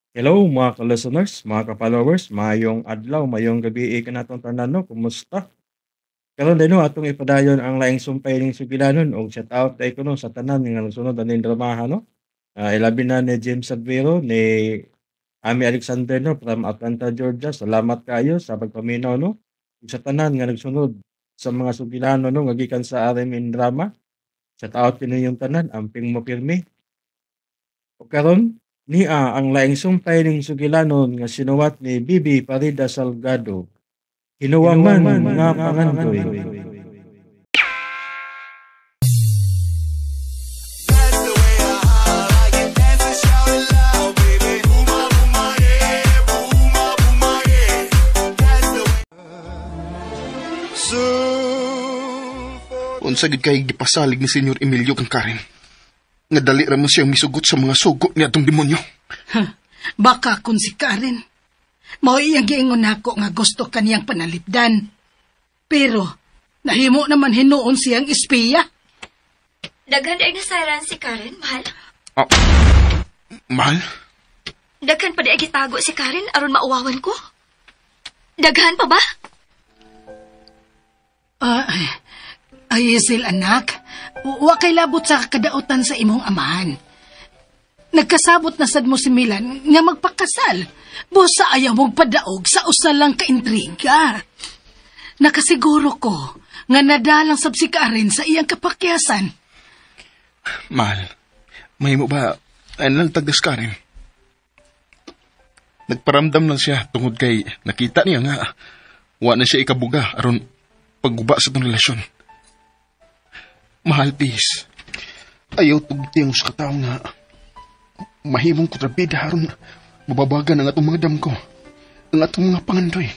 Hello mga ka-listeners, mga ka-followers, mayong adlaw, mayong gabi ka natong tanan no, kumusta? Karon din no atong ipadayon ang laing sumpay ning sugilanon og shout out kay kuno sa tanan nga nagsunod aning dramahan no. Ilabi na ni James Advero ni Ami Alexander no from Atlanta, Georgia. Salamat kayo sa pagpaminaw no. Ug sa tanan nga nagsunod sa mga sugilanon no nga gikan sa RMN drama. Shout out kini yung tanan, amping mo pirmi. O karon niya ang laing sumpay ning sugilanon nga sinuwat ni Bibi Farida Salgado. Hinuwaman nga pangandoy. Unsa gid kay gipasalig ni Senyor Emilio kang Karen. Nga dali ra mo siyang misugot sa mga sugo ni atong demonyo. Baka kun si Karen. Mao iyang giingon nako nga gusto kaniyang panalipdan. Pero nahimo naman hinuon siyang espiya. Daghan ay nasayran si Karen, mahal. Ah, mahal? Daghan pa di ay gitago si Karen aron mauwawan ko. Daghan pa ba? Hazel anak, wa kay labot sa kadaotan sa imong amahan. Nagkasabot na sad mo si Milan nga magpakasal. Busa ayaw mong padaog sa usa lang ka intriga. Nakasiguro ko nga nadalang sab si Karen sa iyang kapakyasan. Mahal, may mo ba lang tagdas Karen? Nagparamdam lang siya tungod kay nakita niya nga wa na siya ikabuga aron pagguba sa itong relasyon. Mahal, please. Ayaw tugtiyang sa katao nga mahimong kontrabida aron mababagan ang atong mga damgo, ang atong mga pangandoy.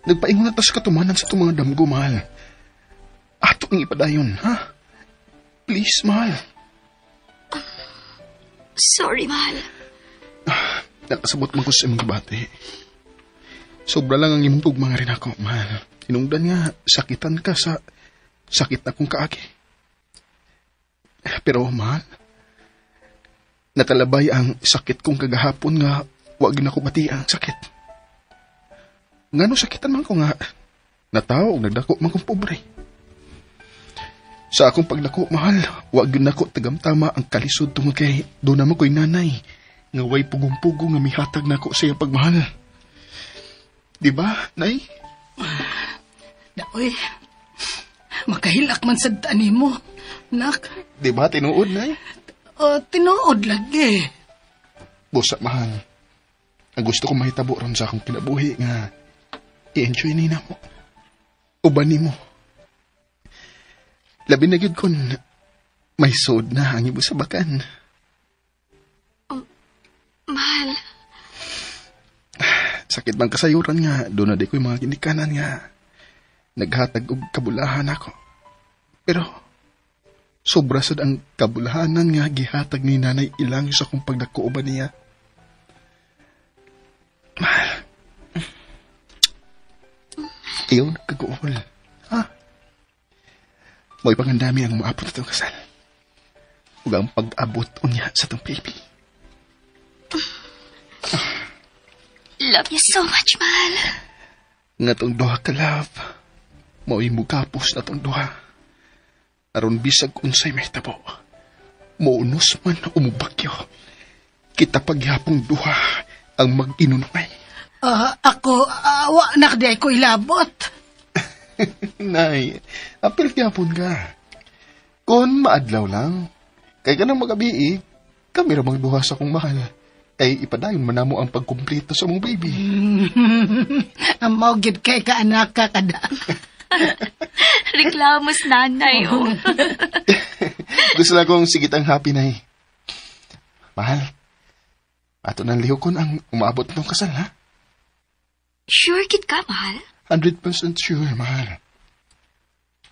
Nagpaingon na ta sa katumanan sa atong mga damgo, mahal. Ato ang ipadayon, ha? Please, mahal. Sorry, mahal. Nakasabot man ko sa imong gibati. Sobra lang ang imong tugma nga rin ako, mahal. Hinungdan nga, sakitan ka sa sakit na kong kaagi. Pero, mahal, natalabay ang sakit kong kagahapon nga wag na ko bati ang sakit. Ngano sakitan man ko nga nataw nagdako man kong pobre. Sa akong pagdako, mahal, wag na ko tagamtama ang kalisod tungod kay doon naman ko'y nanay nga way pugong-pugo nga mihatag na ko sa iyang pagmahal. Diba, nay? Daoy, makahilak man sa tani mo, nak. Diba, tinuod, nay? Tinuod lagi. Busa, mahal. Ang gusto ko mahitabo ron sa akong kinabuhi nga i-enjoy nina mo. Ubani mo. Labi na gyud kon may sod na ang ibo sa bakan. Mahal. Sakit bang kasayuran nga, doon na di ko'y mga ginikanan nga naghatag og kabulahan ako. Pero sobra sad ang kabulahanan nga gihatag ni nanay ilang sa kong pagdakooban niya. Mahal. Ayaw nagkagool. Ha? Mo'y pangandami ang maapot na itong kasal. Huwag ang pag-abot unya sa itong baby. Love you so much, mahal. Nga itong duha ka, love. Mo'y mugapos na itong duha. Aron bisag unsay may tabo. Maunos man umubagyo. Kita paghapong duha ang mag-inunay. Ako, wa nakdi ko ilabot. Nay, apil gyapon ka. Kung maadlaw lang, kay ka nang magabi, kami ramang duha sa kong mahal. Ay ipadayon manamo ang pagkumpleto sa mong baby. Amaw gid kay ka anak ka kada. Reklamos nanay, oh. Gusto lang kong sigitang happy, nay. Mahal, ato nang lihokon ang umabot ng kasal, ha? Sure kid ka, mahal? 100% sure, mahal.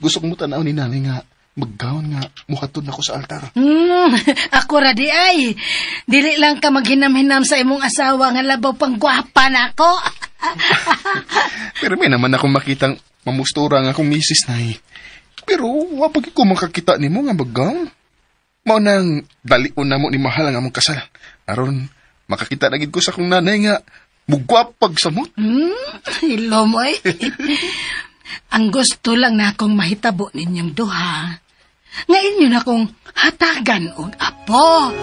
Gusto kong mutanaw ni nanay nga maggaon nga muhatod na ko sa altar. Ako ra di ay. Dili lang ka maghinam-hinam sa imong asawa nga labaw pang gwapa nako. Pero may naman akong makitang mamustura nga akong misis, nay. Pero wapag ko makakita nimo nga maggaon. Mao nang dalion na mo ni mahal ang among kasal. Aron Makakita na gid ko sa akong nanay nga mugwapag samot. Hello mo eh. Ang gusto lang na akong mahitabo ninyong duha. Ngayon yun akong hatagan og apo.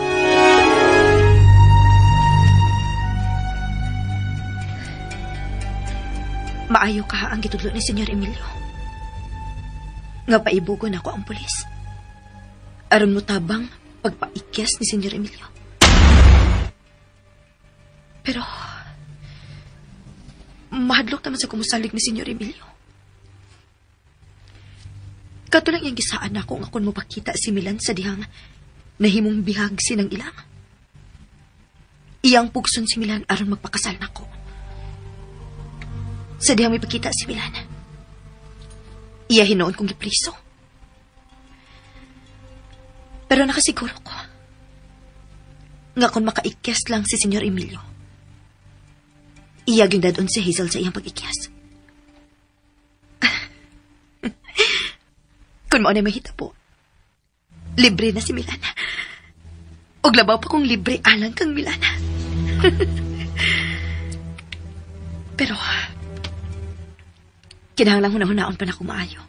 Maayo ka ang gitudlo ni Senyor Emilio. Nga paibugon ako ang pulis. Aron mo tabang pagpaikyas ni Senyor Emilio. Pero, mahadlok naman sa kumusalig ni Senyor Emilio. Kato lang yung gisaan ako nga kung mo pakita si Milan sa dihang nahimong bihag sinang ilang. Iyang pugson si Milan aron magpakasal nako. Sa dihang may pakita si Milan. Iya hinoon kong gipriso. Pero nakasiguro ko nga kung makaikyas lang si Senyor Emilio, iya yung dadon si Hazel sa iyang pag-ikyas. Kung mo na mahita po, libre na si Milana. Og labaw pa kong libre alang kang Milana. Pero, kinahanglang hunahunaon pa na kumaayo.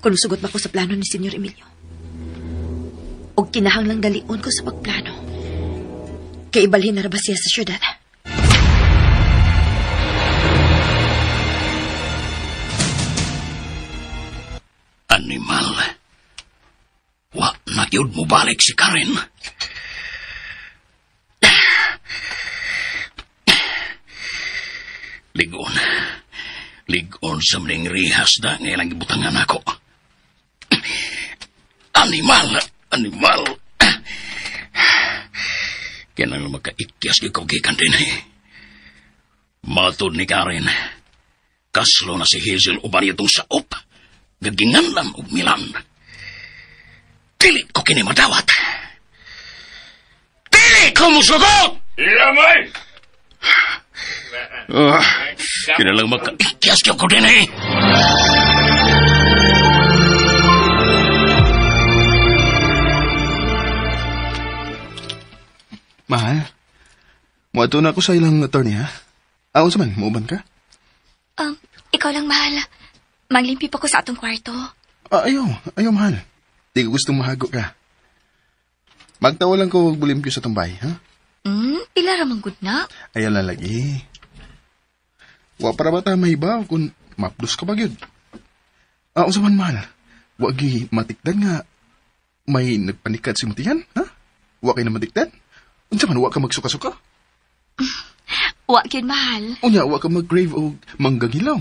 Kung sugot ba ko sa plano ni Senyor Emilio. Og kinahanglang dalion ko sa pagplano. Kay ibalhin na rabas siya sa syudad. Animal. Wa na gyud mo balik si Karen. Ligon. Ligon sa mling rihas da ngaylang ibutangan ako. Animal. Animal. Kailangan makaikyas di ko gikan din eh. Matod ni Karen. Kaslo na si Hazel uban itong saop. Gaginganlan og Milan. Dili ko kini madawat. Dili ko musugot! Ilamay! Kinalang makaikyas ko din eh. Mahal, muadto na ako sa ilang attorney, ha? Aon sa man, muuban ka? Ikaw lang, mahal. Maglimpi pa ko sa atong kwarto. Ayaw, mahal. Di ko gustong mahago ka. Magtawa lang ko bulimpyo sa tambay, ha? Pila ramang good na. Ayaw lang lagi. Wa para ba tayo mahibaw kung mapdos ka ba yun? Sa man, mahal. Wagi matikdan nga may nagpanikat si Mutihan, ha? Wa kayo na matikdan? Unsa man, wa ka magsuka-suka? Wa yun, mahal. Unya, wa ka mag-grave o manggang hilaw.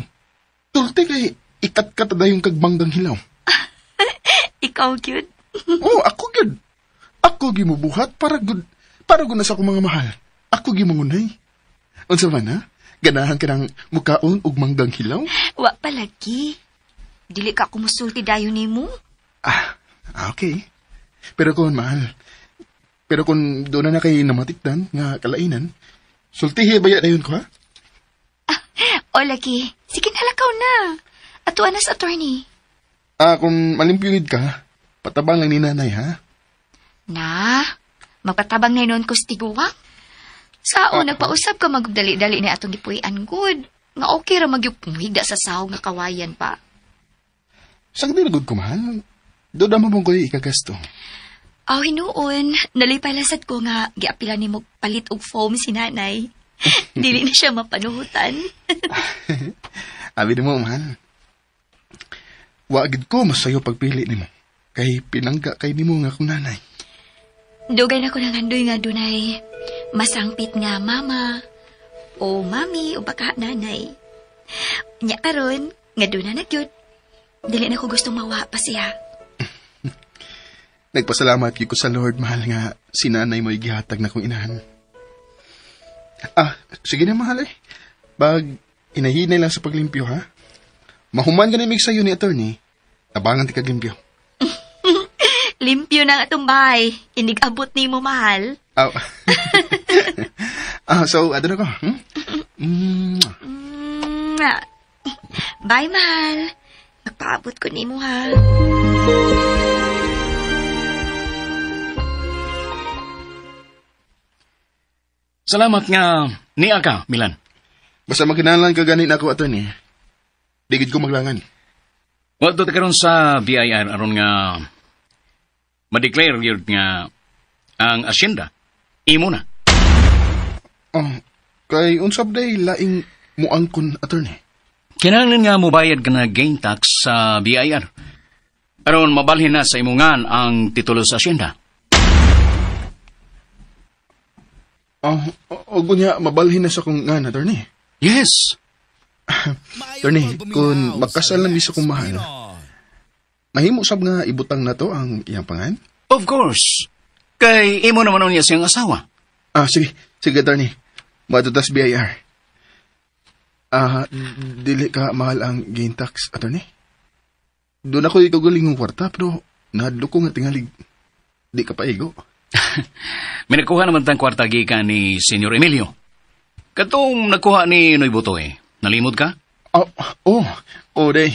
Tulte kay ikat-kat na yung kagbanggang hilaw. Ikaw yun. Ako yun. Ako gimubuhat para good na sa akong mga mahal. Ako gimangunay. Unsa man, ha? Ganahan ka ng mukaon ug manggang hilaw? Wa palagi. Dili ka kumusulti dayon nimo. Okay. Pero kung doon na kay namatikdan nga kalainan, sultihi baya na yun ko, ha? O lagi, sige nalakaw na. Atuan na sa attorney. Kung malimpyugid ka, patabang lang ni nanay, ha? Na, magpatabang na noon ko sa tiguwa. Sao, nagpausap ka magdali-dali na atong gipuyan good. Nga okay ra magyupumigda sa sahog nga kawayan pa. Sang dinagod ko, mahal. Doon naman mong ko'y ikagasto. Hinuon, nalipay lasad ko nga giapila ni mo palit og foam si nanay. Dili na siya mapanuhutan. Abi mo, mahal. Wagid ko masayo pagpili nimo. Kay pinangga kay nimo nga akong nanay. Dugay na ko nangandoy nga dunay masangpit nga mama o mami o baka nanay. Nya karon nga duna na gyud. Dili na ko gustong mawa pa siya. Nagpasalamat ko sa Lord, mahal, nga si nanay mo'y gihatag na kong inahan. Sige na, mahal eh. Pag inahinay lang sa paglimpyo, ha? Mahuman ka na imig sa'yo ni attorney. Tabangan ti kaglimpyo. Limpyo na nga itong bahay. Inig-abot ni mo, mahal. So, ato na ko. Bye, mahal. Magpaabot ko ni mo, ha? Salamat nga niya ka, Milan. Basta magkinalan ka ganin ako, attorney. Digid ko maglangan. Wato ta karon sa BIR aron nga ma-declare yun nga ang asyenda. Imo na. Kay unsab day laing muangkon, attorney. Kinahanglan nga mobayad ka na gain tax sa BIR. Aron mabalhin na sa imungan ang titulo sa asyenda. O gunya, mabalhin na sa kong nga, attorney. Yes. Attorney, kung magkasal na bisa kong mahal, mahimo sab nga ibutang na to ang iyang pangan? Of course. Kay imo naman niya siyang asawa. Sige. Sige, attorney. Matutas BIR. Dili ka mahal ang gain tax, attorney? Doon ako ikaguling ng kwarta, pero nahadlo ko nga tingalig. Di ka paigo. May nakuha naman tang kwarta gikan ni Senyor Emilio. Katong nakuha ni Noy Butoy. Nalimod ka? Day.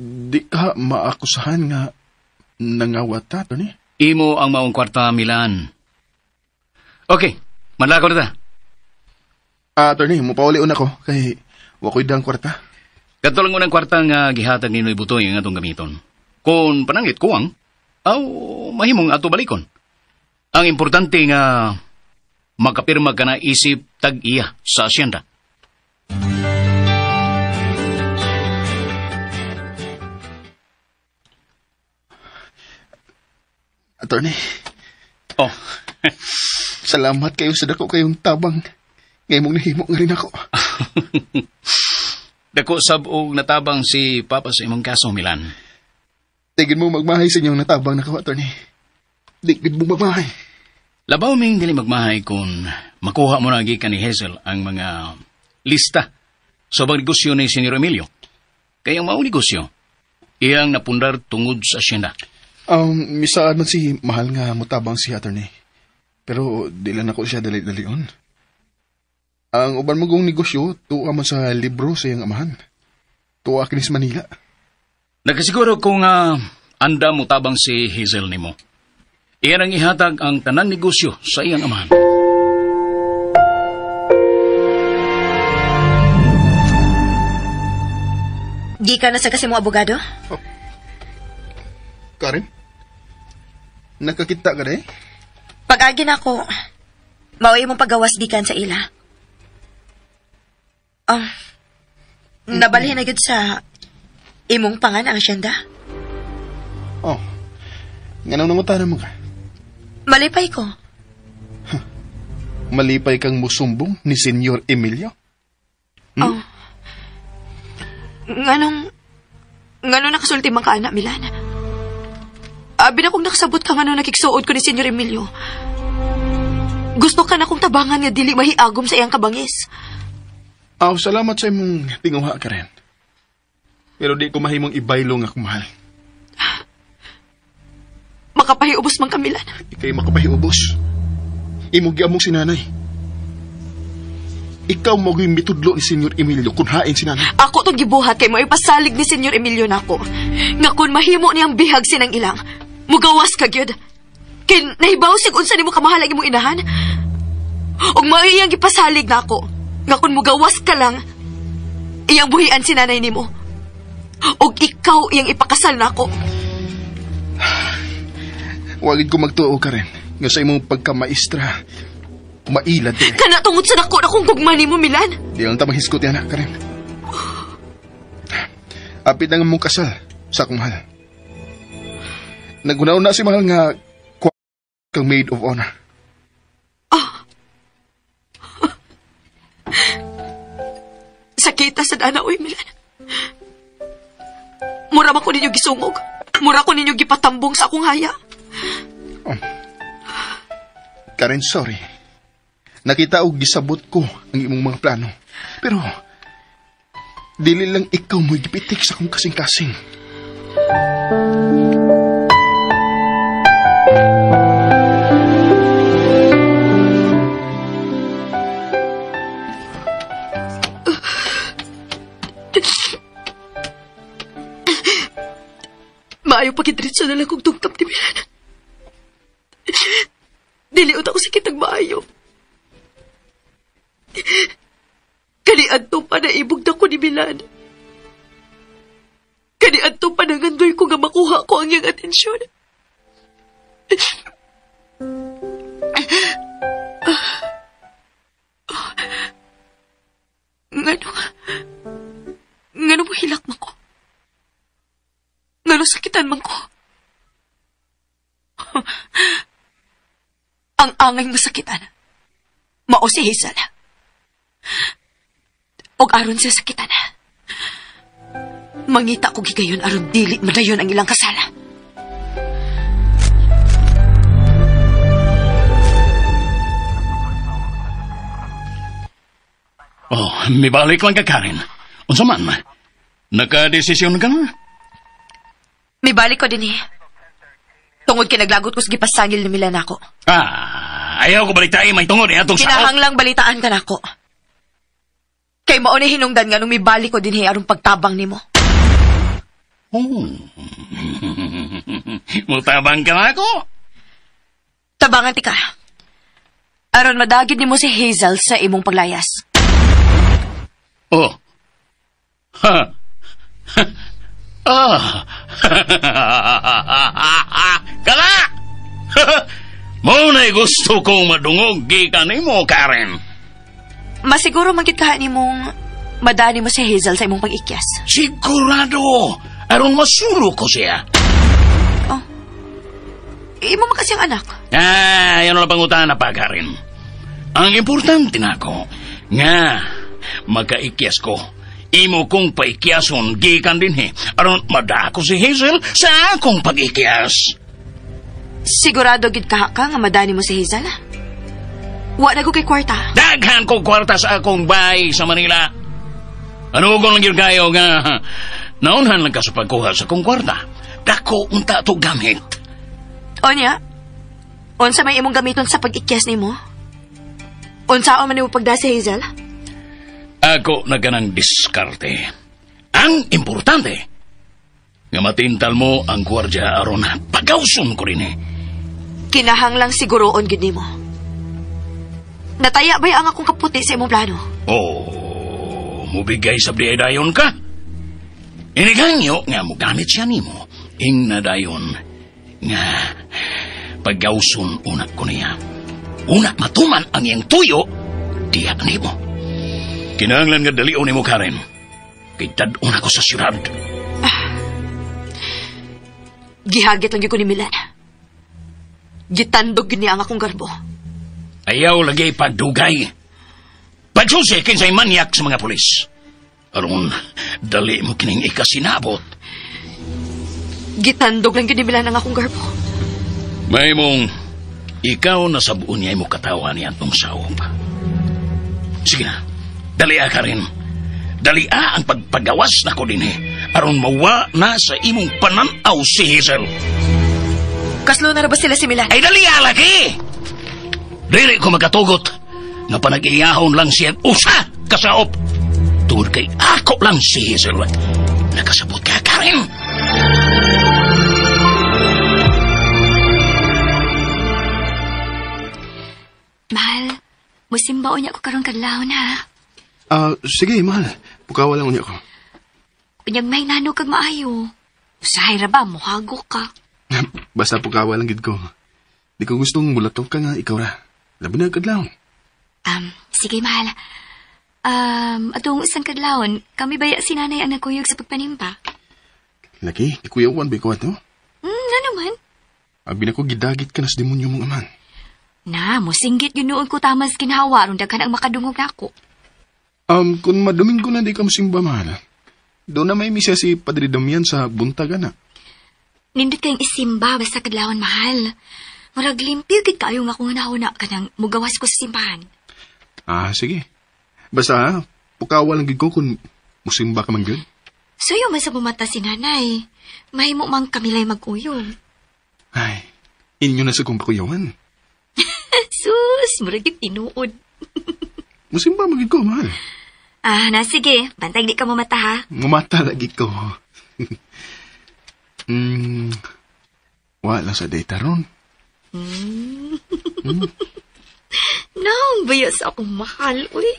Di ka maakusahan nga nangawat ta, attorney? Imo ang maong kwarta, Milan. Okay, manlakaw na ta. Attorney, mupaulion ako kay wakoy dang kwarta. Katulang mo ng kwarta nga gihatag ni Noy Butoy ang atong gamiton. Kung panangit kuwang, mahimong ato balikon. Ang importante nga magkapirma ka na isip tag-iya sa asyenda. Attorney. Salamat kayo sa dako kayong tabang. Ngayon mong nahimo nga rin ako. Dako sabog natabang si Papa sa imong kaso, Milan. Tigin mo magmahay sa inyong natabang na ko, attorney. Digid mo magmahay. Labaw ming dili magmahay kung makuha mo na gikan ni Hazel ang mga lista sa negosyo ni Senyor Emilio. Kaya ang maong negosyo, iyang napundar tungod sa asyenda. Misaan man si mahal nga mutabang si attorney. Pero di lang ako siya dali-dalion. Ang uban magong negosyo, tuwa man sa libro sa iyang amahan. Tuwa kinis Manila. Nakasiguro kung anda mo tabang si Hazel nimo. Iyan ang ihatag ang tanan negosyo sa iyang amahan. Di ka na sa kasi mong abogado? Karen? Nakakita ka na eh? Pag-agi na ako, mauwi mong pagawas gikan sa ila. Nabalhin na gud sa imong pangan ang asyenda? Nganaw nangutana mo ka? Malipay ko. Malipay kang musumbong ni Senyor Emilio? Nganong nakasulti man ka, anak, Milan? Abi na kong nakasabot ka nga nung nakiksuod ko ni Senyor Emilio. Gusto ka na kong tabangan nga dili mahiagom sa iyang kabangis. Salamat sa imong tinguha, Karen. Pero di ko mahimong ibaylo nga kumahal. Makapahiubos man ka, Milan. Ikay makapahiubos. Imong giamong si nanay. Ikaw mo yung mitudlo ni Senyor Emilio kung hain si nanay. Ako tong gibuhat kay mo ipasalig ni Senyor Emilio nako. Nga kun mahimo niyang bihag sinang ilang, mugawas ka gyud. Kay nahibaw sig unsa nimo kamahalag imong inahan. Og mao iyang gipasalig nako. Nga kun mugawas ka lang, iyang buhian si nanay nimo. Og ikaw iyang ipakasal nako. Wagid ko magtuo, Karen. Nga sa imong pagkamaestra, mailad eh. Kana tungod sa dako na kung gugma nimo, Milan. Di lang tamang hiskot yan, Karen. Apit na nga mong kasal sa akong mahal. Nagunaw na si mahal nga kang maid of honor. Sakita sa dana, uy, Milan. Mura man ko ninyo gisungog. Mura ko ninyo gipatambong sa akong haya. Karen, sorry. Nakita og gisabot ko ang imong mga plano. Pero, dili lang ikaw mo'y gipitik sa akong kasing-kasing. Maayo pagidritso na lang kong tungtap ni Milan. Diliot ako sa kitang maayo. Kaniadto pa na ibog na ko ni Milan. Kaniadto pa na ngandoy ko nga makuha ko ang iyang atensyon. Ngano mo hilak man ko? Ngano sakitan man ko? Ang angay masakitan. Mao si Hazel. Og aron siya sakitan. Mangita ko gigayon aron dili madayon ang ilang kasala. Oh, mibalik lang ka, Karen. Unsa man? Nakadesisyon ka na? May balik ko din eh. Tungod kinaglagot ko sa gipasangil ni Milan ako. Ayaw ko balitain may tungod atong sao. Kinahanglang balitaan ka na ako. Kay mao ni hinungdan nga nung may balik ko din eh aron pagtabang nimo. Mutabang ka na ako? Tabangan ti ka. Aron madagid nimo si Hazel sa imong paglayas. Oh. Kala! Mo na'y gusto kong madungog gikan nimo, Karen. Masiguro magkit ka nimong madani mo si Hazel sa imong pag-ikyas. Sigurado! Aron masulo ko siya. Oh. Imo makasiyang anak. Yan lang pangutan na pa, Karen. Ang importante na ako, nga, magkaikyas ko. Imo kong paikyason, gikan din he. Aron madako si Hazel sa akong pag-ikyas. Sigurado gid ka nga madani mo si Hazel? Wa na ko kay kwarta. Daghan ko kwarta sa akong bahay sa Manila. Ano ko lang yun kayo nga, naunhan lang ka sa pagkuha sa akong kwarta. Dako unta to gamit. O niya? Unsa may imong gamiton sa pag-ikyas nimo? Unsaon man nimo pagda si Hazel? Ako na ganang diskarte. Ang importante, nga matintal mo ang gwardya aron pagawson ko rin eh. Kinahanglang siguroon gid nimo. Nataya ba'y ang akong kaputi sa imong plano? Oh, mubigay sa dayon ka? Iniganyo nga mo gamit siya nimo. Ing na dayon nga pagawson una ko niya. Una matuman ang iyang tuyo, diya nimo. Kinahanglan nga dalion nimo, Karen. Kay tad-on ako sa syudad. Gihagit lang ko ni Milan. Gitandog gini ang akong garbo. Ayaw lagi padugay. Padsusi kinsay manyak sa mga pulis. Aron, dali mo kining ikasinabot. Gitandog lang gini Milan ang akong garbo. May mong, ikaw na sabuon niya mo katawan niya itong saop. Sige na, dali ka rin. Dali ang pagpagawas na ko din eh. Aron mawa na sa imong pananaw si Hazel. Kaslo na ba sila si Milan? Ay dali lagi! Dili ko magkatugot nga panag-iyahon lang siya usa kasaop. Tuod kay ako lang si Hazel. Nakasabot ka, Karen. Mahal, musimbaon niya ko karong kadlawon ha. Sige, mahal. Pukawa lang unya ko. Unyag may nano kag maayo. Usahay ra ba, muhago ka. Basta pukawa lang gid ko. Di ko gustong mulatok ka nga ikaw ra. Labi na kadlaw. Sige mahal. Atong isang kadlawon, kami baya si nanay ang nagkuyog sa pagpanimpa. Laki, ikuyawan ba ko ato? Na naman? Abi na ko gidagit ka na sa demonyo mong aman. Na, musinggit yun noon ko tamas kinhawa, ron daghan ang makadungog na ako. Kung maduming ko na di ka masimba, mahal. Doon na may misa si Padre Damian sa buntagan na. Nindot kayong isimba, basta kadlawan mahal. Murag limpyo gid kayo nga kung nahuna ka nang mugawas ko sa simbahan. Sige. Basta, pukawa lang gid ko kung musimba ka man gud. Suyo man sa bumata si nanay. Mahimo mang kamilay mag-uyog. Ay, inyo na sa kong pakuyawan. Sus, murag yung tinuod. Musimba magid ko, mahal. Sige. Bantay di ka mamata ha. Mamata lagi ko. Wala sa data ron. Bayo sa akong mahal, uy.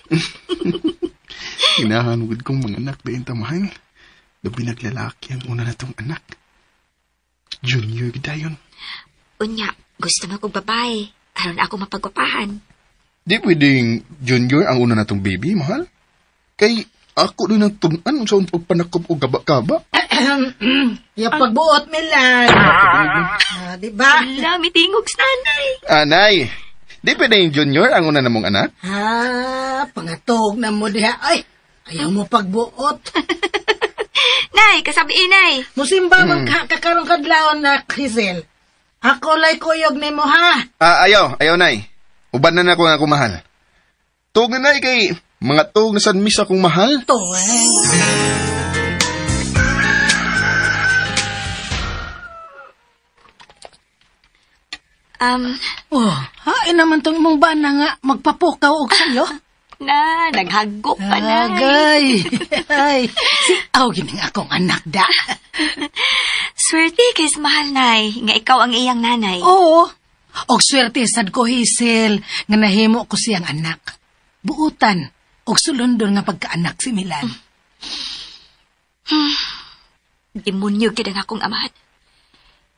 Hinahanugod kong mga anak dahin tamahal. Gabi naglalaki ang una na tong anak. Junior gidayon. Unya, gusto mo kong babae. Aron ako mapagwapahan. Di pwedeng junior ang una na tong baby, mahal. Kay ako din ang tunan sa unang pagpanakop o gaba-gaba. Yung pagbuot, Milan. Diba? Ala, mitingog sa nanay. Anay, di pwedeng junior ang una na mong anak? Pangatog na mo diha. Ay, ayaw mo pagbuot. Nay, kasabi inay. Musimba magkakarong kadlaon na Hazel. Ako lay kuyog ni mo, ha? Ayaw, nay. Uban na ako nga kumahal. Tug na nay kay mga tug na san misa kong mahal. Tuweng. Hain naman tong imong bana nga magpapukaw og sayo. Na, naghagop pa na. Agay. Ay, si aw gining akong anak da. Swerte kay mahal, nay, nga ikaw ang iyang nanay. Oo. Og swerte sad ko, Hazel, nga nahimo ko siyang anak. Buutan, og sulundon nga pagkaanak si Milan. Demonyo gid ang akong amahan.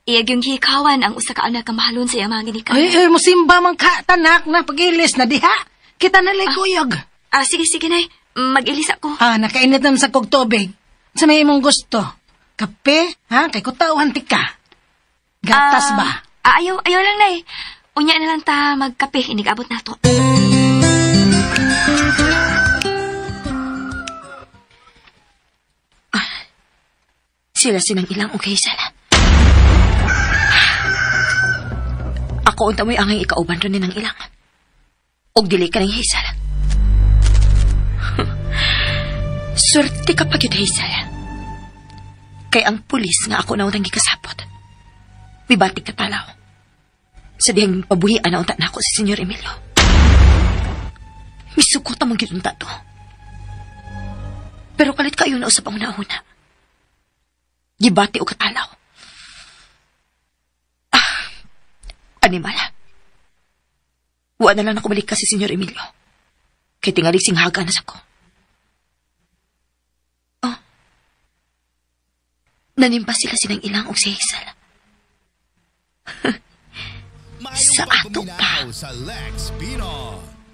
Iyag yung hikawan ang usa ka anak nga mahalon sa iyang mga ginikanan. Ay, musimba man ka, tanak na pagilis na diha. Kita na lay kuyog. Sige, nay. Mag-ilis ako. Nakainit naman sa kog tubig. Sa may imong gusto. Kape, ha? Kay kutauhan tika. Gatas ba? Ayaw lang, nay. Unya na lang ta magkape. Inig-abot na to. Sila sinang ilang okay sala. Ako unta mo'y angay ikauban ron ng ilang. Og dili ka ng Hazel. Swerte ka pag yun, Hazel. Kay ang pulis nga ako na unang gikasapot. Bibatik na talaw. Sa dihang pabuhian na unta na ako si Senyor Emilio. Misukot ang mga gitunta to. Pero kalit kayo na usap ang una-una. Gibati o katalaw. Animala. Wa na lang ako balik ka si Senyor Emilio. Kay tingali singhaga na sa ko. Nanimpa sila silang ilang og si Hazel. Sa ato pa.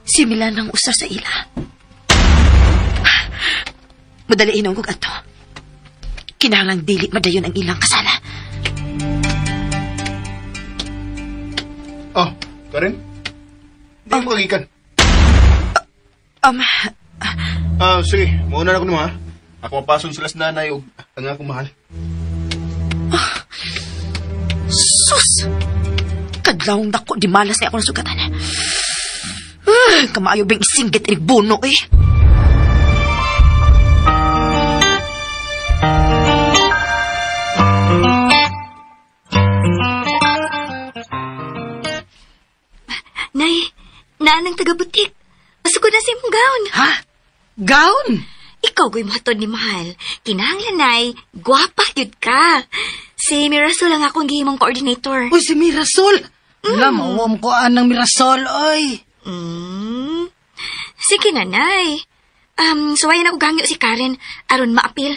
Si Milan ang usar sa ila. Madali inong kong ato. Kinahanglang dili madayon ang ilang kasala. Karen? Di mo kagikan. Sige, mauna na ako naman, ha? Ako mapason sila sa nanay o ang akong mahal. Sus! Kadlawang dako, di malas na ako ng sugatan. Kamaayo bang isinggit ni Bono, eh. Nay, naanang taga-butik. Pasukod na sa imong gown. Ha? Gown? Ikaw ko'y matod ni Mahal. Kinahanglan, nay, gwapa yun ka. Si Mirasol ang akong gihimong coordinator. Uy, si Mirasol. Wala, mauwam ko anang Mirasol, oy. Sige na, nay. Suwayan ako gangyo si Karen aron maapil.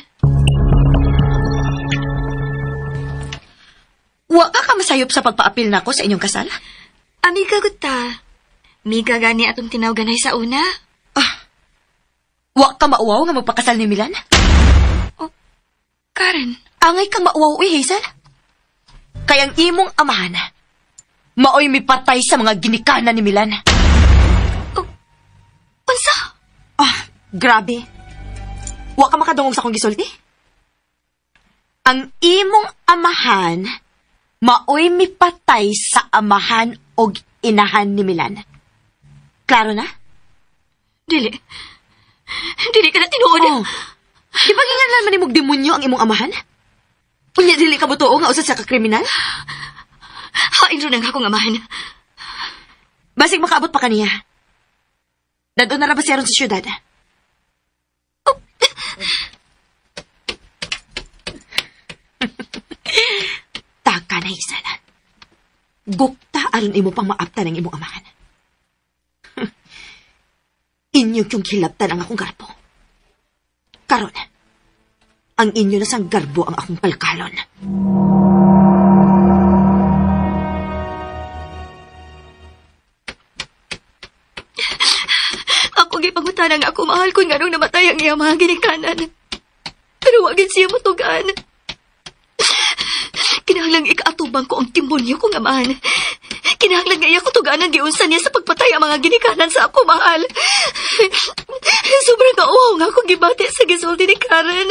Wa ka masayop sa pagpaapil nako sa inyong kasal? Amiga guta. Miga gani atong tinawganay sa una. Wa ka mauwaw nga magpakasal ni Milan? Karen. Angay kang mauwaw, Hazel. Kayang imong amahan, maoy mipatay sa mga ginikanan ni Milan. Unsa? Grabe. Wa ka makadungog sa akong gisulti? Ang imong amahan, maoy mipatay sa amahan og inahan ni Milan. Klaro na? Dili ka na tinuod. Di ba ginganlan man imong demonyo ang imong amahan? Unya dili ka butuo nga usad sa kakriminal? Hain ron ang akong amahan. Basig makaabot pa kaniya. Dadon na ra ba siya ron sa syudad? Taka na isalan. Gukta aron imo pang maapta ng imong amahan. inyo yung hilabtan ang akong garbo. Karon, ang inyo na sang garbo ang akong kalkalon. Ako gipangutanan nga ako mahal ko nga nung namatay ang iya mga ginikanan. Pero wagin siya matugan. Kinahanglang ikaatubang ko ang timonyo kong amahan. Kinahanglang nga iya ko tuganan giunsan niya sa pagpatay ang mga ginikanan sa ako mahal. Sobrang kauhaw nga akong gibati sa gisulti ni Karen.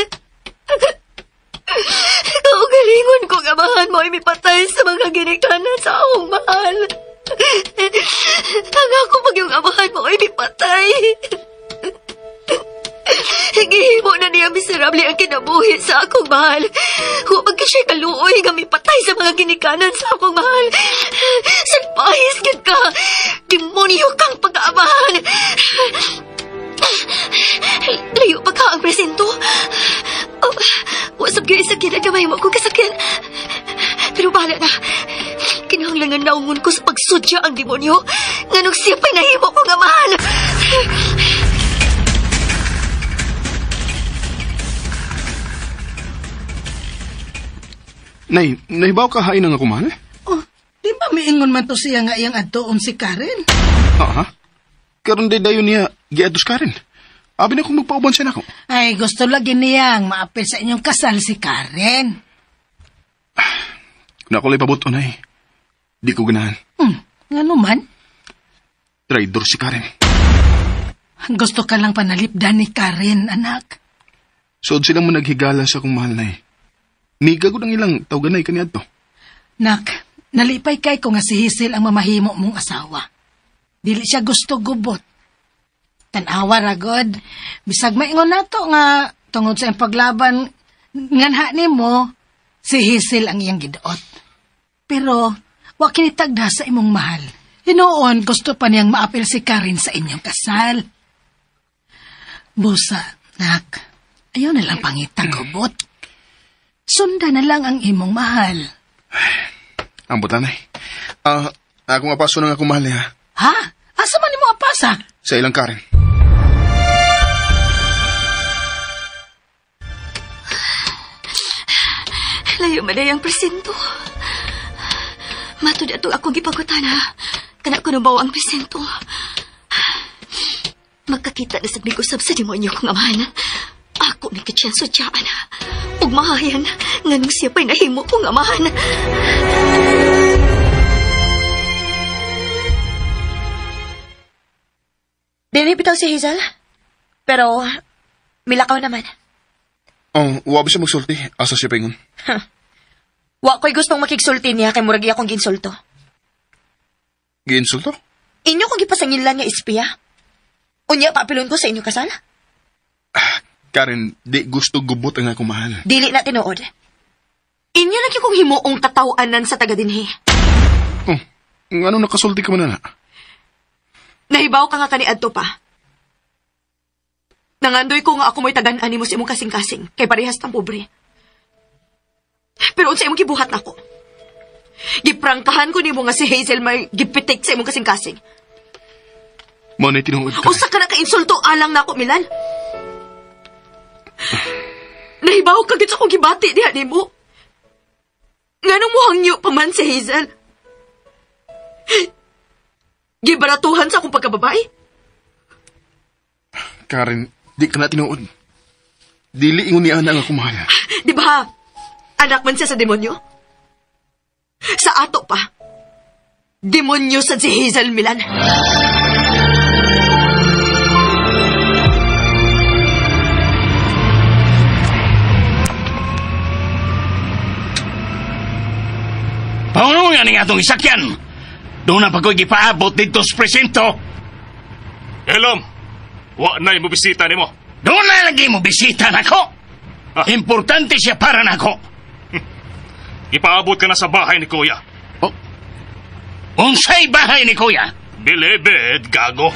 Kaugalingon ko nga amahan mo ay mipatay sa mga ginikanan sa akong mahal. Ang ako pag yung amahan mo ay mipatay. Gihimo na niya miserable ang kinabuhi sa akong mahal. Huwag ka siya kaluoy nga mipatay sa mga ginikanan sa akong mahal. Salpahis gid ka. Demonyo kang pagkaamahan. Layo pa ka ang presento. Oh, wasap kayo sakit at kamay mo kung kasakit. Pero bahala na. Kinahanglangan naungon ko sa pagsudya ang demonyo. Nganong siya pa'y nahimo kong amahan. Nay, nahibaw ka hain ang ako mahal? Oh, di ba miingon man to siya nga iyang adtoon si Karen? Aha. Karon day dayon niya, giadtos ka rin. Abi na kung magpauban siya na ako. Ay, gusto lagi niyang maapil sa inyong kasal si Karen. Kung ako lay pabuto, Nay, di ko ganahan. Nga naman, Traidor si Karen. gusto ka lang panalipdan ni Karen, anak. Sood silang managhigala sa akong mahal, Nay. Migagod ang ilang tawganay kaniad to. Nak, nalipay kay ko nga si Hazel ang mamahimo mong asawa. Dili siya gusto gubot. Tanawa ragod. Bisag maingon nato nga tungod sa iyang paglaban nganha nimo si Hazel ang iyang giduot. Pero wa kini tagda sa imong mahal. Hinuon gusto pa niyang maapil si Karen sa inyong kasal. Busa, nak, ayaw na lang pangita gubot. Sunda na lang ang imong mahal. Ambot na, Nay. Ako nga paso ng akong mahal, ha? Ha? Asa man mo apasa? Sa ilang Karen. Layo maday ang presento. Matud ato akong gipagutana. Kana ko nabaw ang presento. Magkakita na sa usab sa demonyo kong amahan. Ako ni kityanso diyaan. Ug mahayan, nganong siya pa'y nahimo kong amahan. Dili bitaw si Hazel. Pero, milakaw naman. Oh, wabi siya magsulti. Asa siya pingon. Wa ko'y gustong makigsulti niya kay muragi akong ginsulto. Giinsulto? Inyo kong gipasangilan nga espiya. Unya, papilon ko sa inyo kasal. Karen, di gusto gubot ang akong mahal. Dili na tinuod. Inyo lagi kong himuong katawanan sa taga-dinhi. Oh, ano nakasulti ka man na? Nahibaw ka nga kaniadto pa. Nangandoy ko nga ako mo'y tagan-ani mo sa imong kasing-kasing, kay parehas tang pobre. Pero unsa imong gibuhat nako? Giprangkahan ko nimo nga si Hazel may gipitik sa imong kasing-kasing. Mo na tinuod ka. Usa ka na ka-insulto alang nako, Milan. Nahibaw ka gid sa akong gibati diha nimo. Nganong mo hangyo pa man si Hazel? Gibaratuhan sa akong pagkababae? Karen, di ka na tinuod. Dili ingon ni Ana ang akong mahal. Di ba, anak man siya sa demonyo? Sa ato pa, demonyo sa si Hazel, Milan. Paano nga nga itong isakyan? Doon na pagko'y gipaabot dito sa presento. Elom, wa na'y mo bisita ni mo. Doon na lagi mo bisita na ko. Importante siya para na ko. Ipaabot ka na sa bahay ni Kuya. Oh. Unsay bahay ni Kuya? Bilibid, gago.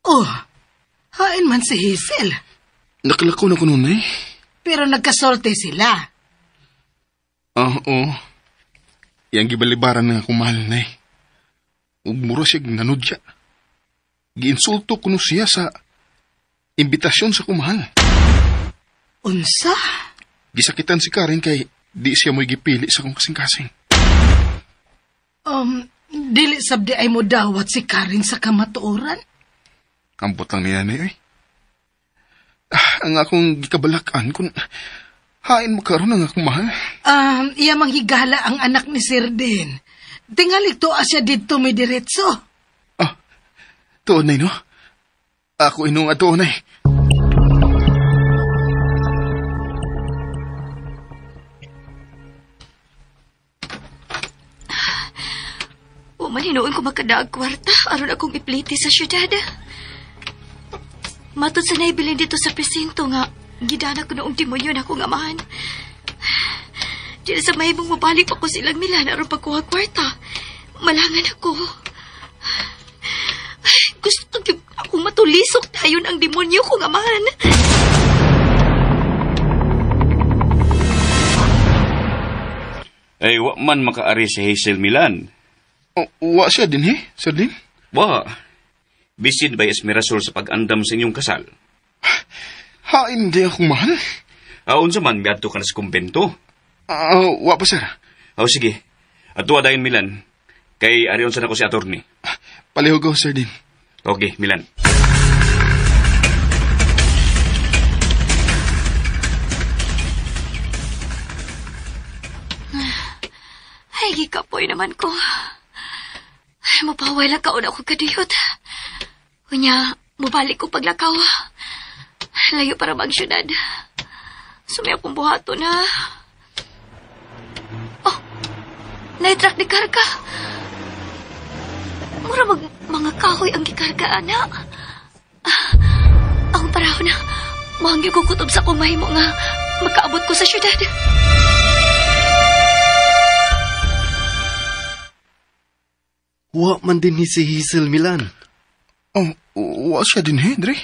Oh, hain man si Hazel. Nakalako na ko nun, eh. Pero nagkasolte sila. Oo. Yang gibalibaran nga akong mahal, nay. Ug mura siya nanudya. Giinsulto ko no siya sa imbitasyon sa kumahal. Unsa? Gisakitan si Karen kay di siya mo'y gipili sa kong kasing-kasing. Dili sabdi ay mo dawat si Karen sa kamatuoran? Ambot lang niya, nay. Ang akong gikabalakan kung hain mo karon ang akong mahal. Iya manghigala ang anak ni Sir Din. Tingali to asya dito may diretso. Tuon, nay, no? Ako inong ato, nay. Maninuon ko magkadaag kwarta aron akong ipliti sa syudad. Matod sa naibilin dito sa presinto nga gidana ko noong demonyo na akong amahan. Di na sa mahimong mabalik pa ko silang Milan aron pagkuha kwarta. Malangan ako. Gusto akong matulisok dayon ang demonyo kong amahan. Ay, wa man makaari si Hazel Milan. Wa siya din, Sir Din? Wa. Bisid ba Esmerasol sa pag-andam sa inyong kasal? Hain di akong mahal. Aon sa man, miadto ka na sa kumbento. Wa pa, sir. Sige. Ato dayon Milan. Kay ariyon sa nako si attorney. Palihog ako, Sir Din. Okay, Milan. Ay, gikapoy naman ko. Ay, mapaway lang kaon ako kadiyot. Kunya, mabalik ko paglakaw. Layo para mag-syudad. Sumaya akong buhato na. Oh, naitrak ni karga. Mura mga kahoy ang gikarga, anak. Ang paraw na, mahanggi ko kutob sa kumay mo nga makaabot ko sa syudad. Wa man din ni si Hazel Milan. Wa siya din, Dre.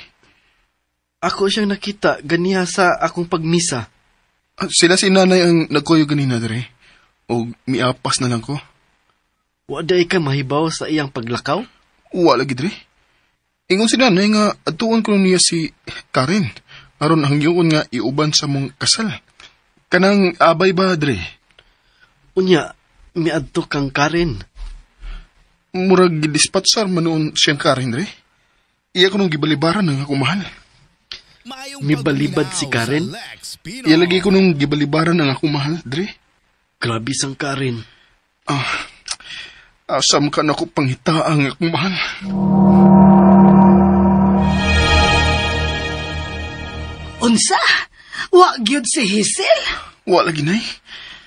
Ako siyang nakita ganiha sa akong pagmisa. Sila si nanay ang nagkuyo ganina, Dre. O miapas na lang ko. Wa day ka mahibaw sa iyang paglakaw? Wa lagi, Dre. Ingon si nanay nga atuon ko niya si Karen. Aron hangyoon nga iuban sa mong kasal. Kanang abay ba, Dre? Unya, miadto kang Karen. Murag gidispatsar manoon siyang Karen, Dre. Iya ko nung gibalibaran ng akong mahal. Mibalibad si Karen? Iya lagi ko nung gibalibaran ng akong mahal, Dre. Grabe sang Karen. Asam ka na ko panghitaang akong mahal. Unsa? Wa gyud si Hazel? Wa lagi, nay.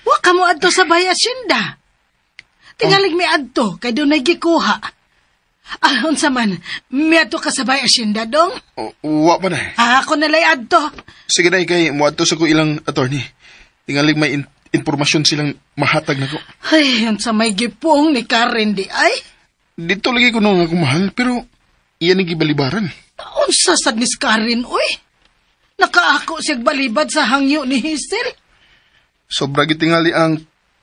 Wa ka mo adto sa bay asyenda. Tingalig mi adto kay doon nagikuha. Unsa man, mi adto ka sa bay asyenda dong? Wa pa, nay. Ako nalay adto. Sige, nay, kay muadto sa ko ilang attorney. Tingalig may informasyon silang mahatag na ko. Ay, unsa may gipong ni Karen di ay? Dito lagi ko nung akong mahal, pero iyan ang gibalibaran. Unsa sad ni Karen, uy? Nakaako siyang balibad sa hangyo ni Hazel. Sobra gitingali ang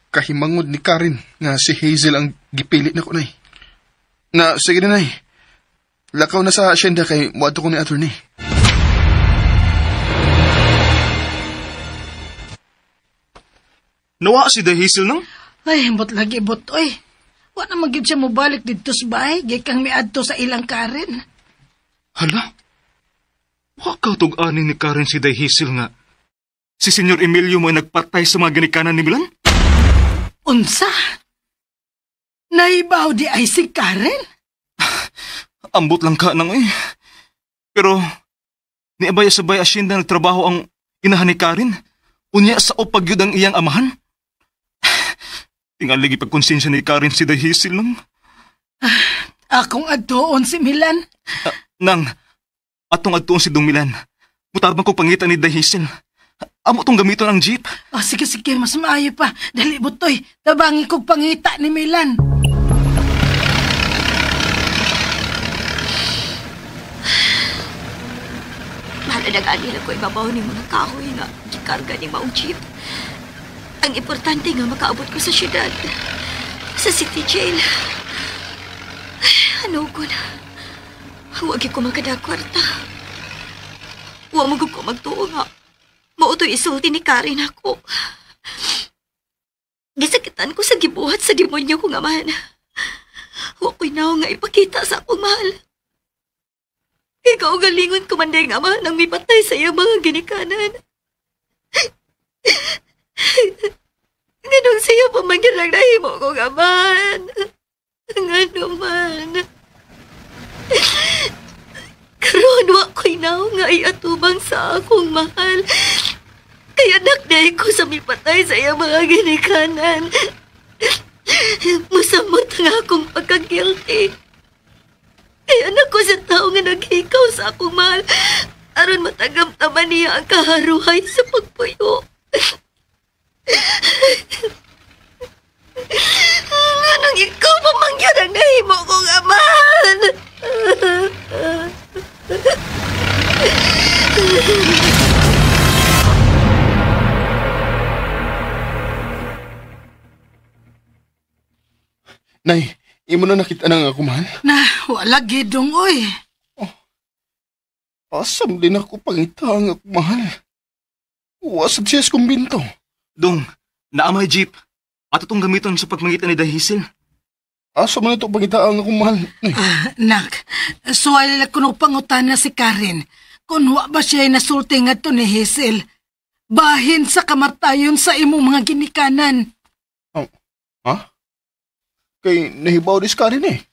kahimangod ni Karen nga si Hazel ang gipili na ko, nay. Na, sige na, nay. Lakaw na sa asyenda kay muadto ko ni attorney. Nawa si The Hazel nang? Ay, bot lagi bot, oy. Wa na magyud siya mobalik dito sa bahay, gikang miadto sa ilang Karen. Hala? Wa ka tug-anin ni Karen si The Hazel nga. Si Senyor Emilio mo ay nagpatay sa mga ginikanan ni Milan? Unsa? Naibaw di ay si Karen? Ambot lang ka nang Pero, niabaya sa bay asyenda nagtrabaho ang inahan ni Karen. Unya sa opag yun ang iyang amahan. Tingaligi pagkonsensya ni Karen si The Hazel lang. Akong adtoon si Milan. Nang, atong adtoon si Dong Milan. Mutabang ko pangitan ni The Hazel. Amo tong gamiton ang jeep. Sige, mas maayo pa. Dali, butoy. Tabangi kong pangita ni Milan. Mahalagaan nila ko ibabaw ni mga kahoy nga gikarga ni maong jeep. Ang importante nga makaabot ko sa syudad. Sa city jail. Ano ko na? Huwag ko makadakwarta. Huwag mo ko magtuo nga. Mautoy isulti ni Karen ako. Gisakitan ko sa gibuhat sa demonyo ko nga man. Huwag ko'y naong nga ipakita sa akong mahal. Ikaw galingon ko man day nga mahal nang mipatay sa iyang mga ginikanan. Ganun siya pamanggilang nahimo ko nga man. Ngano man. Karon wa ko'y naong nga iatubang sa akong mahal. Kaya nakday ko sa mipatay sa iyang mga ginikanan. Masamot ang akong pagka-guilty. Kaya nako sa tao nga naghikaw sa akong mahal. Aron matagam-taman niya ang kaharuhay sa pagpuyo. Anong ikaw pamangyar ang nahimo kong amahan? Nay, imo na nakita na nga ako, mahal. Na, wala gidong, oy. Asam din ako pangita nga ako, mahal. Wasad siya sa kumbinto. Dong, naamay jeep. At itong gamiton sa pagmangitan ni Dahisil. Asam na ito pangita nga ako, mahal. Nay. Nak, suwal ko nung pangutan na si Karen. Kung wa ba siya nasulti nga to ni Hazel. Bahin sa kamatayon sa imong mga ginikanan. Ha? Kay nahibaw dis Karen eh.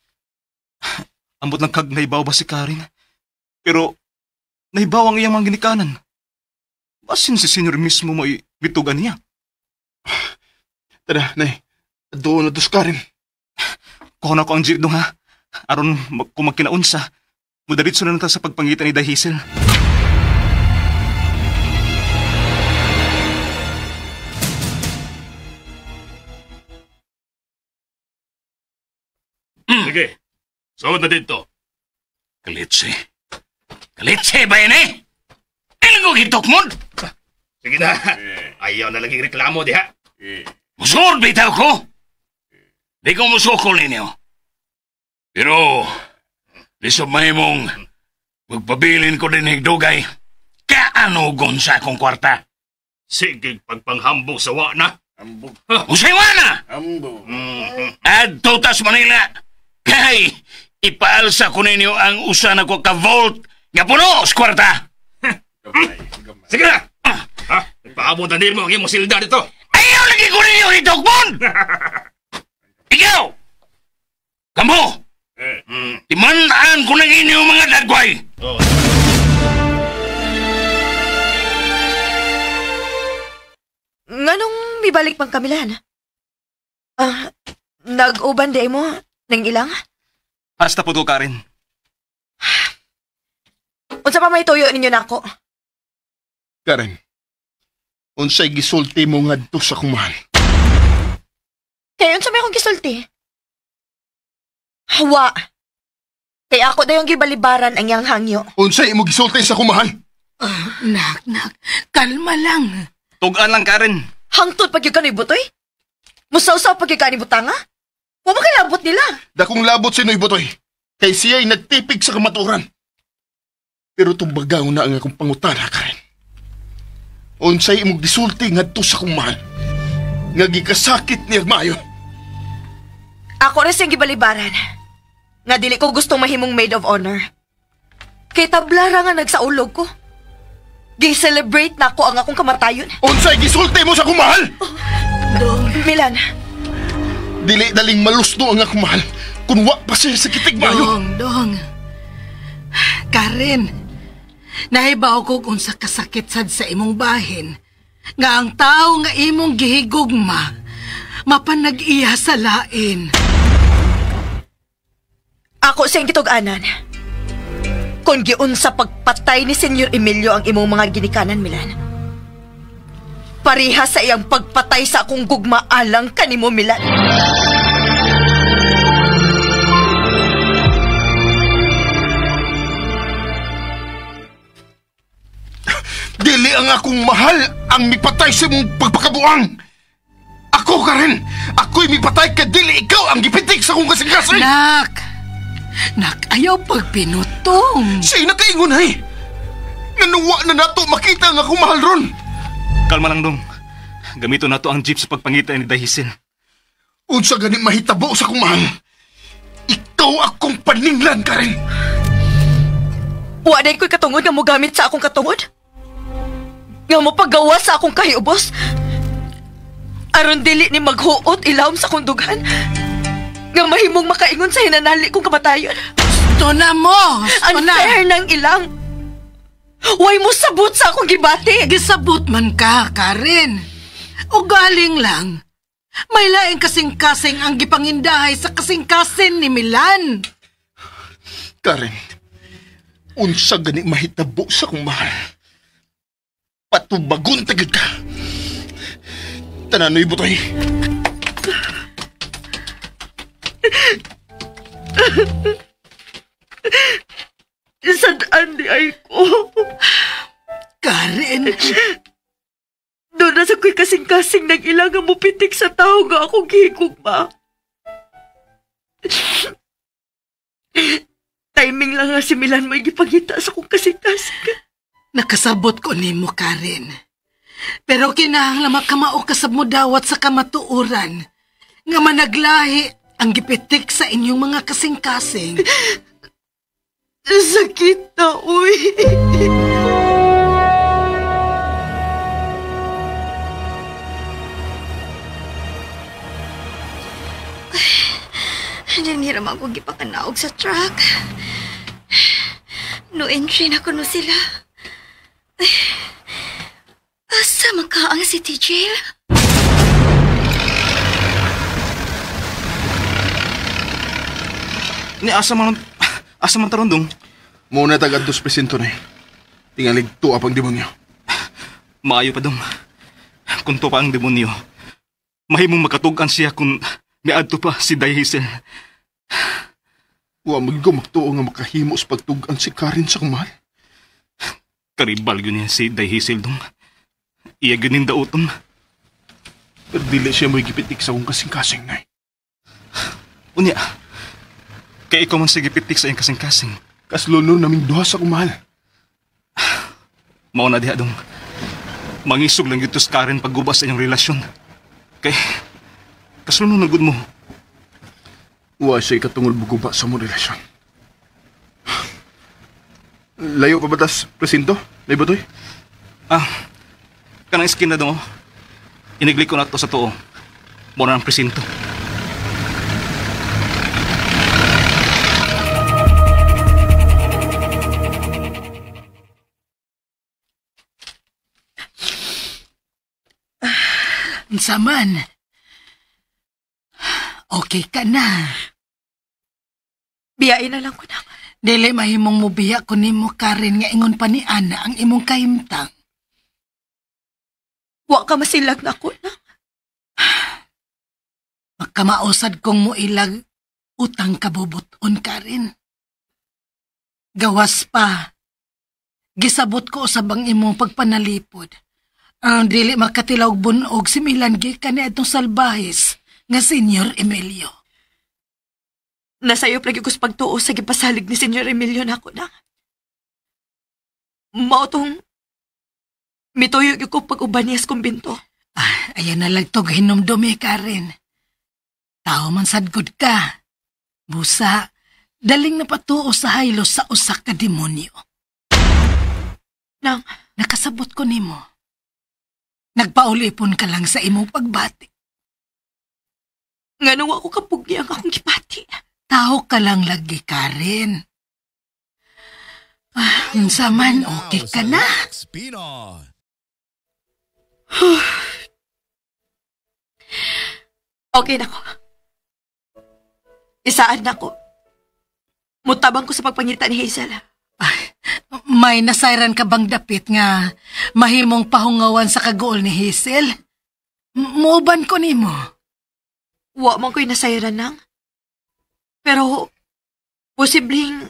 Ambot lang kag nahibaw ba si Karen? Pero, nahibaw ang iyang mga ginikanan. Basin si senyor mismo mo bitugan niya. Tara, nay. Doon na dos Karen. Kuha na ko ang jeep dong ha. Aron kung magkinaunsa, mudaritso na nata sa pagpangitan ni Dahisil. Sige, sahod na dito. Kalitsi. Kalitsi ba yan eh? Kailan ko hitok mo? Sige na. Ayaw na laging reklamo diha. Musuod bitaw ko. Di ko musukol ninyo. Pero, lisod mahimong magpabilin ko din higdugay. Kaanugon sa akong kwarta. Sige, pagpanghambog sa wana. Hambog. Usay wana! Hambog. At Tutas Manila. Kay, ipaalsa ko ninyo ang usa na ko ka-vault nga puno sa kwarta. Sige na! Nagpaabot na din mo ang iyong silda dito. Ayaw lagi ko ninyo hitogbon! Ikaw! Kambo! Timandaan ko ng inyong mga dagway! Nganong mibalik pang kamilan? Nag-uban day mo nang ilang? Hasta po to, Karen. Unsa pa may tuyo ninyo nako? Karen, unsay gisulti mo nga to sa kumahan? Kaya unsa may akong gisulti? Hawa. Kaya ako dayong gibalibaran ang iyang hangyo. Unsay imo gisulti sa kumahan? Nak, kalma lang. Tugaan lang, Karen. Hangtod pag yung kano'y butoy? Musaw-saw pag yung kano'y butanga? Huwag makalabot nila. Dakong labot sino'y butoy. Kay siya'y nagtipig sa kamaturan. Pero tumbagaw na ang akong pangutana, Karen. Unsay imong gisulti nga to sa kumahan. Nga gikasakit ni Agmayo. Ako rin siyang gibalibaran. Nga dili ko gustong mahimong maid of honor. Kay tablara nga nagsaulog ko. Gi-celebrate na ako ang akong kamatayon. Unsay gisulti mo sa kumahal? Dong. Milan. Dili daling malusdo ang akong mahal. Kung wa pa siya sa kitigmayo. Dong. Karen, nahibaw ko kung sa kasakit sad sa imong bahin. Nga ang tao nga imong gihigugma, mapanag-iya sa lain. Ako siyang gitug-anan. Kung giun sa pagpatay ni Senyor Emilio ang imong mga ginikanan, Milan. Pariha sa iyang pagpatay sa akong gugma alang kanimo, Milan. Dili ang akong mahal ang mipatay sa imong pagpakabuang. Ako, Karen! Ako'y mipatay ka dili ikaw ang gipitik sa kong kasing-kasing! Nak, ayaw pagpinutong. Siya'y nakaingon ay! Nanuwa na nato makita nga kumahal ron! Kalma lang, Dong. Gamito na to ang jeep sa pagpangita ni Dahisil. Unsa gani mahitabo sa kumahal? Ikaw akong paninglan, Karen! Waday ko'y katungod nga mo gamit sa akong katungod? Nga mo paggawa sa akong kahiubos? Aron dili ni maghuot ilawom sa akong dughan? Nga mahimong makaingon sa hinanali kong kamatayon? Gusto na mo! Unfair ng ilang! Way mo sabot sa akong gibati! Gisabot man ka, Karen. O galing lang. May laing kasing-kasing ang gipangindahay sa kasing-kasing ni Milan. Karen, unsa gani mahitabo sa kumahal? Patubagon tagid ka. Tananoy butoy. Sadaan di ay ko. Karen, Doon na sa ko'y kasing-kasing nag-ilang mo pitik sa tao nga akong gihigugma. Timing lang nga si Milan mo igipagita sa kong kasing-kasing. nakasabot ko nimo, Karen. Pero kinahanglan makamao kasab mo dawat sa kamatuoran nga managlahi ang gipitik sa inyong mga kasing-kasing. Sakit na, uy. Diyan hiram ako gipakanaog sa truck. No entry na kuno sila. Asa man ka ang city jail? Ni asa man tarondong. Muna tagad dos presinto na eh. Tingalig tuwa pang demonyo. Maayo pa, Dong. Kung to pa ang demonyo, mahimong makatugan siya kung may adto pa si Dahisil. Wa magigaw magtuo nga makahimo sa pagtugan si Karen sa kumahal. Karibal yun niya si Dahisil, Dong. Iya ganin daoton. Pero dili siya mo'y gipitik sa kong kasing-kasing na eh. Unya, kaya ikaw man sige pitik sa iyong kasing-kasing. Kasluno naming duha sa kumahal. Mao na diha, Dong. Mangisog lang yun sa Karen paggubas sa inyong relasyon. Kay, kasunod na good mo. Wa siya'y katungol buguba sa mong relasyon. Layo pa batas, presinto? May batoy? Kanang skin na, Dong. Inigli ko na to sa tuo. Muna ng presinto. Saman. Okay ka na. Biyain na lang ko na. Dili mahimong mubiya ko nimo, Karen, nga ingon pa ni Ana ang imong kahimtang. Wa ka masilag na ako na. Magkamausad kong muilag utang kabubuton, Karen. Gawas pa. Gisabot ko usab ang imong pagpanalipod. Ang dili makatilaw bunog si Milan gikan ni atong salbahis nga Senyor Emilio. Nasayop lagi ko sa pagtuo sa gipasalig ni Senyor Emilio na ako na. Mao tong mituyog ko pag-uban niya sa kumbinto. Ayan na lang tog hinumdumi, Karen. Tao man sadgod ka. Busa, daling napatuo sa haylos sa usak ka demonyo. Nang, nakasabot ko nimo. Nagpaulipon ka lang sa imong pagbati. Nga nung ako kapugi ang akong gipati. Tao ka lang lagi, Karen. Unsa man, okay ka na. Okay na ko. Isaan na ko. Mutabang ko sa pagpangita ni Hazel. May nasayran ka bang dapit nga mahimong pahungawan sa kagool ni Hazel? Muuban ko nimo. Wa man ko'y nasayran nang. Pero, posibleng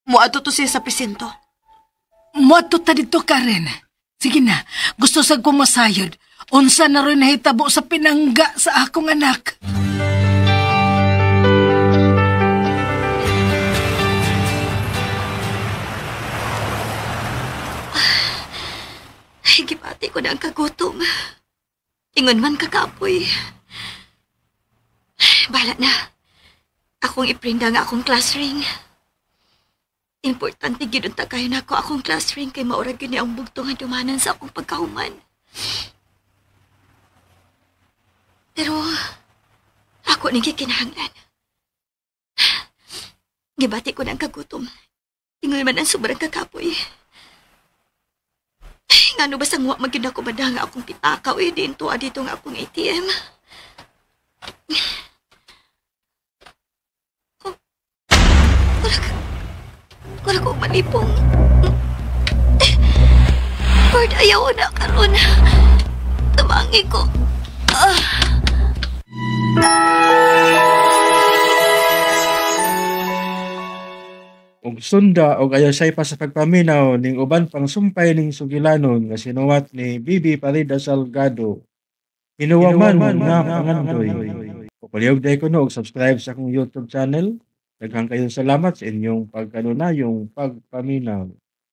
muadto to siya sa presinto. Muadto ta dito, Karen. Sige na, gusto sa kong masayod. Unsa na rin nahitabo sa pinangga sa akong anak. Ay, gibati ko na ang kagutom. Ingon man kakapoy. Bala na. Akong iprinda nga akong class ring. Importante gid unta kayo na ako akong class ring kay maura gyud ni ang bugto nga dumanan sa akong pagkahuman. Pero ako ni gikinahanglan. Gibati ko na ang kagutom. Ingon man ang sobrang kakapoy. Ngano ba sang wa magyud ako madanga akong pitakaw din tuwa dito nga akong ATM. Wala ko malipong. Lord, ayaw na karon. Tabangi ko. Ug sunda og ayosay pa sa pagpaminaw ning uban pang sumpay ning sugilanon nga sinuwat ni Bibi Farida Salgado. Hinuwaman nga pangandoy. Pupaliyog day ko no og subscribe sa akong YouTube channel. Daghang kayong salamat sa inyong pagkanunayong pagpaminaw.